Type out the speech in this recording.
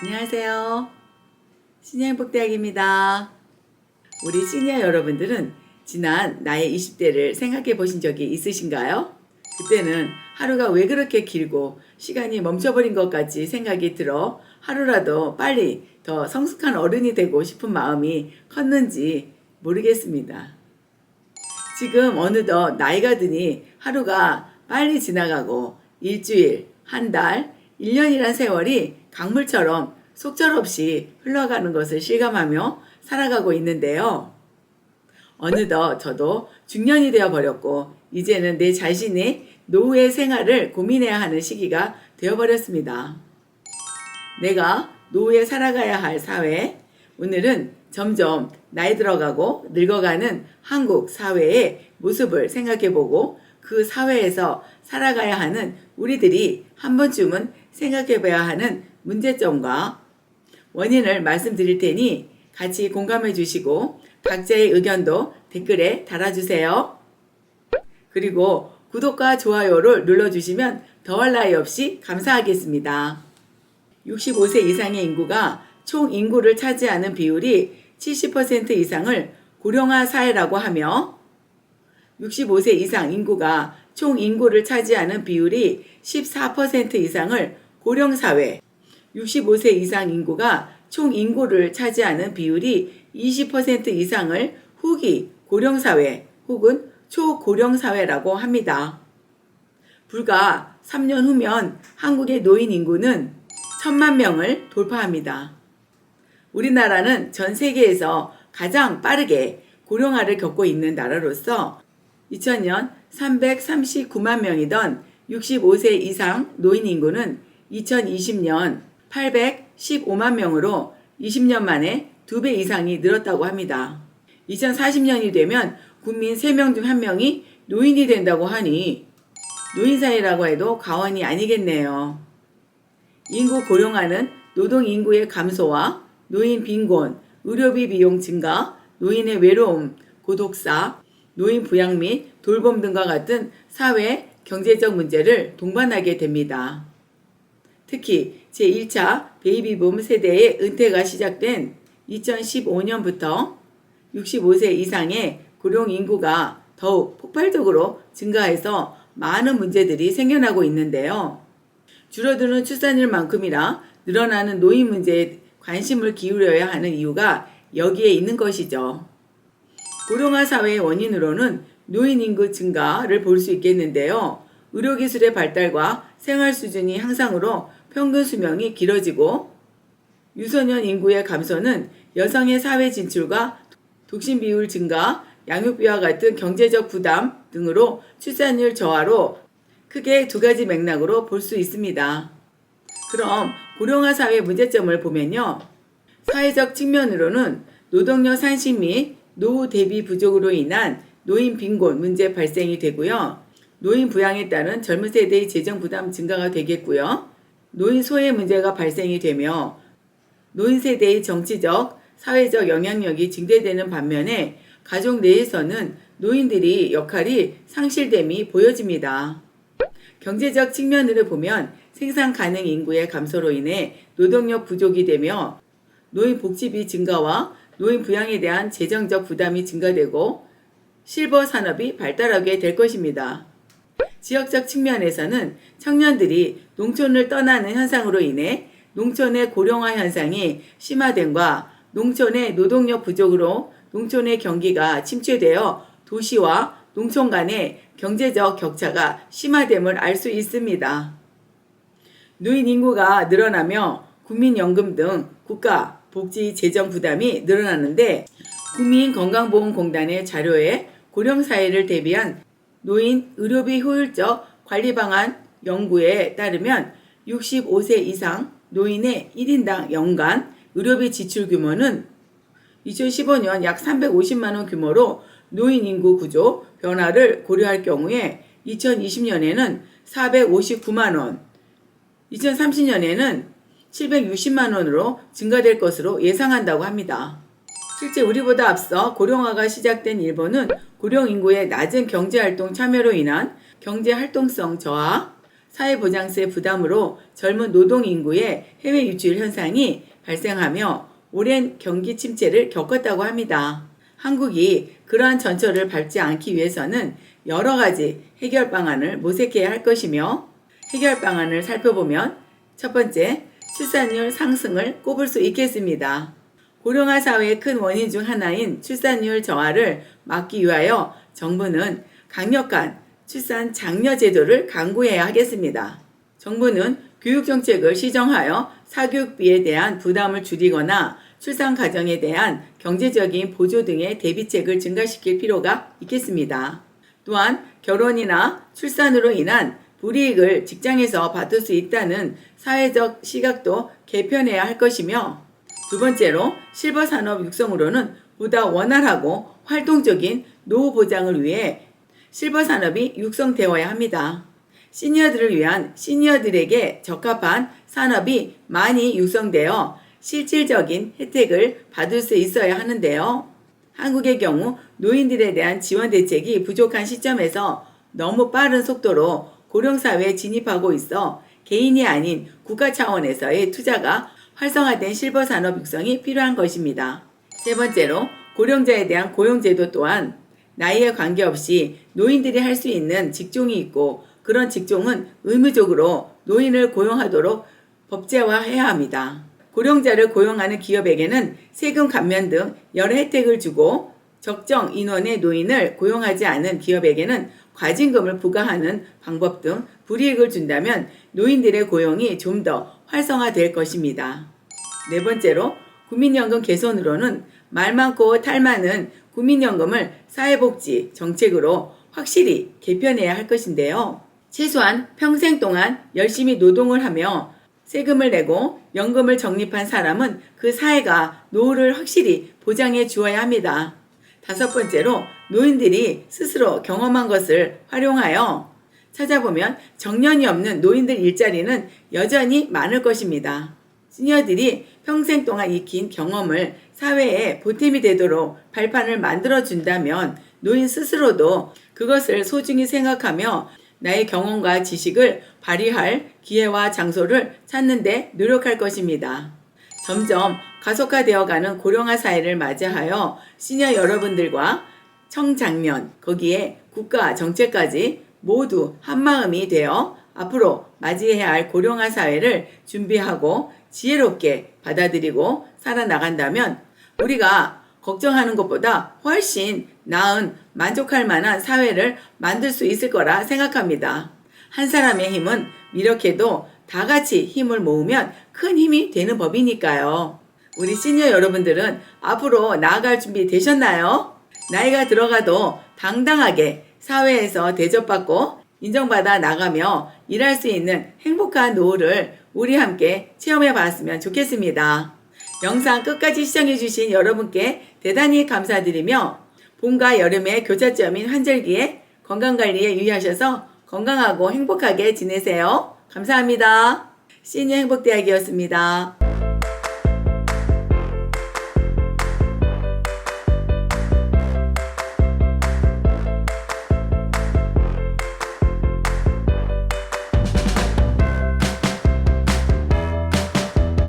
안녕하세요. 신여행복대학입니다. 우리 시니어 여러분들은 지난 나의 20대를 생각해 보신 적이 있으신가요? 그때는 하루가 왜 그렇게 길고 시간이 멈춰버린 것 같이 생각이 들어 하루라도 빨리 더 성숙한 어른이 되고 싶은 마음이 컸는지 모르겠습니다. 지금 어느덧 나이가 드니 하루가 빨리 지나가고 일주일, 한 달, 1년이란 세월이 강물처럼 속절없이 흘러가는 것을 실감하며 살아가고 있는데요. 어느덧 저도 중년이 되어 버렸고 이제는 내 자신이 노후의 생활을 고민해야 하는 시기가 되어 버렸습니다. 내가 노후에 살아가야 할 사회, 오늘은 점점 나이 들어가고 늙어가는 한국 사회의 모습을 생각해보고 그 사회에서 살아가야 하는 우리들이 한 번쯤은 생각해봐야 하는 문제점과 원인을 말씀드릴 테니 같이 공감해 주시고 각자의 의견도 댓글에 달아주세요. 그리고 구독과 좋아요를 눌러주시면 더할 나위 없이 감사하겠습니다. 65세 이상의 인구가 총 인구를 차지하는 비율이 70% 이상을 고령화 사회라고 하며 65세 이상 인구가 총 인구를 차지하는 비율이 14% 이상을 고령사회, 65세 이상 인구가 총 인구를 차지하는 비율이 20% 이상을 후기 고령사회 혹은 초고령사회라고 합니다. 불과 3년 후면 한국의 노인 인구는 1000만 명을 돌파합니다. 우리나라는 전 세계에서 가장 빠르게 고령화를 겪고 있는 나라로서 2000년 339만 명이던 65세 이상 노인 인구는 2020년 815만 명으로 20년 만에 2배 이상이 늘었다고 합니다. 2040년이 되면 국민 3명 중 1명이 노인이 된다고 하니 노인사회라고 해도 과언이 아니겠네요. 인구 고령화는 노동 인구의 감소와 노인 빈곤, 의료비 비용 증가, 노인의 외로움, 고독사, 노인 부양 및 돌봄 등과 같은 사회, 경제적 문제를 동반하게 됩니다. 특히 제1차 베이비붐 세대의 은퇴가 시작된 2015년부터 65세 이상의 고령 인구가 더욱 폭발적으로 증가해서 많은 문제들이 생겨나고 있는데요. 줄어드는 출산율만큼이나 늘어나는 노인 문제에 관심을 기울여야 하는 이유가 여기에 있는 것이죠. 고령화 사회의 원인으로는 노인 인구 증가를 볼 수 있겠는데요. 의료기술의 발달과 생활 수준이 향상으로 평균 수명이 길어지고 유소년 인구의 감소는 여성의 사회 진출과 독신 비율 증가, 양육비와 같은 경제적 부담 등으로 출산율 저하로 크게 두 가지 맥락으로 볼 수 있습니다. 그럼 고령화 사회의 문제점을 보면요. 사회적 측면으로는 노동력 산신 및 노후 대비 부족으로 인한 노인 빈곤 문제 발생이 되고요. 노인 부양에 따른 젊은 세대의 재정 부담 증가가 되겠고요. 노인 소외 문제가 발생이 되며 노인 세대의 정치적, 사회적 영향력이 증대되는 반면에 가족 내에서는 노인들이 역할이 상실됨이 보여집니다. 경제적 측면으로 보면 생산 가능 인구의 감소로 인해 노동력 부족이 되며 노인 복지비 증가와 노인 부양에 대한 재정적 부담이 증가되고 실버 산업이 발달하게 될 것입니다. 지역적 측면에서는 청년들이 농촌을 떠나는 현상으로 인해 농촌의 고령화 현상이 심화됨과 농촌의 노동력 부족으로 농촌의 경기가 침체되어 도시와 농촌 간의 경제적 격차가 심화됨을 알 수 있습니다. 노인 인구가 늘어나며 국민연금 등 국가 복지 재정 부담이 늘어나는데 국민건강보험공단의 자료에 고령사회를 대비한 노인 의료비 효율적 관리 방안 연구에 따르면 65세 이상 노인의 1인당 연간 의료비 지출 규모는 2015년 약 350만 원 규모로 노인 인구 구조 변화를 고려할 경우에 2020년에는 459만 원, 2030년에는 760만 원으로 증가될 것으로 예상한다고 합니다. 실제 우리보다 앞서 고령화가 시작된 일본은 고령 인구의 낮은 경제활동 참여로 인한 경제활동성 저하, 사회보장세 부담으로 젊은 노동 인구의 해외 유출 현상이 발생하며 오랜 경기 침체를 겪었다고 합니다. 한국이 그러한 전철을 밟지 않기 위해서는 여러 가지 해결 방안을 모색해야 할 것이며, 해결 방안을 살펴보면 첫 번째, 출산율 상승을 꼽을 수 있겠습니다. 고령화 사회의 큰 원인 중 하나인 출산율 저하를 막기 위하여 정부는 강력한 출산 장려 제도를 강구해야 하겠습니다. 정부는 교육정책을 시정하여 사교육비에 대한 부담을 줄이거나 출산 가정에 대한 경제적인 보조 등의 대비책을 증가시킬 필요가 있겠습니다. 또한 결혼이나 출산으로 인한 불이익을 직장에서 받을 수 있다는 사회적 시각도 개편해야 할 것이며, 두 번째로 실버 산업 육성으로는 보다 원활하고 활동적인 노후 보장을 위해 실버 산업이 육성되어야 합니다. 시니어들을 위한 시니어들에게 적합한 산업이 많이 육성되어 실질적인 혜택을 받을 수 있어야 하는데요. 한국의 경우 노인들에 대한 지원 대책이 부족한 시점에서 너무 빠른 속도로 고령사회에 진입하고 있어 개인이 아닌 국가 차원에서의 투자가 활성화된 실버 산업 육성이 필요한 것입니다. 세 번째로 고령자에 대한 고용제도 또한 나이에 관계없이 노인들이 할 수 있는 직종이 있고, 그런 직종은 의무적으로 노인을 고용하도록 법제화해야 합니다. 고령자를 고용하는 기업에게는 세금 감면 등 여러 혜택을 주고, 적정 인원의 노인을 고용하지 않은 기업에게는 과징금을 부과하는 방법 등 불이익을 준다면 노인들의 고용이 좀 더 활성화될 것입니다. 네 번째로 국민연금 개선으로는 말 많고 탈 많은 국민연금을 사회복지 정책으로 확실히 개편해야 할 것인데요. 최소한 평생 동안 열심히 노동을 하며 세금을 내고 연금을 적립한 사람은 그 사회가 노후를 확실히 보장해 주어야 합니다. 다섯 번째로 노인들이 스스로 경험한 것을 활용하여 찾아보면 정년이 없는 노인들 일자리는 여전히 많을 것입니다. 시니어들이 평생 동안 익힌 경험을 사회에 보탬이 되도록 발판을 만들어준다면 노인 스스로도 그것을 소중히 생각하며 나의 경험과 지식을 발휘할 기회와 장소를 찾는 데 노력할 것입니다. 점점 가속화되어가는 고령화 사회를 맞이하여 시니어 여러분들과 청장년, 거기에 국가 정책까지 모두 한마음이 되어 앞으로 맞이해야 할 고령화 사회를 준비하고 지혜롭게 받아들이고 살아나간다면 우리가 걱정하는 것보다 훨씬 나은 만족할 만한 사회를 만들 수 있을 거라 생각합니다. 한 사람의 힘은 미력해도 다 같이 힘을 모으면 큰 힘이 되는 법이니까요. 우리 시니어 여러분들은 앞으로 나아갈 준비 되셨나요? 나이가 들어가도 당당하게 사회에서 대접받고 인정받아 나가며 일할 수 있는 행복한 노후를 우리 함께 체험해 봤으면 좋겠습니다. 영상 끝까지 시청해주신 여러분께 대단히 감사드리며 봄과 여름의 교차점인 환절기에 건강관리에 유의하셔서 건강하고 행복하게 지내세요. 감사합니다. 시니어 행복대학이었습니다.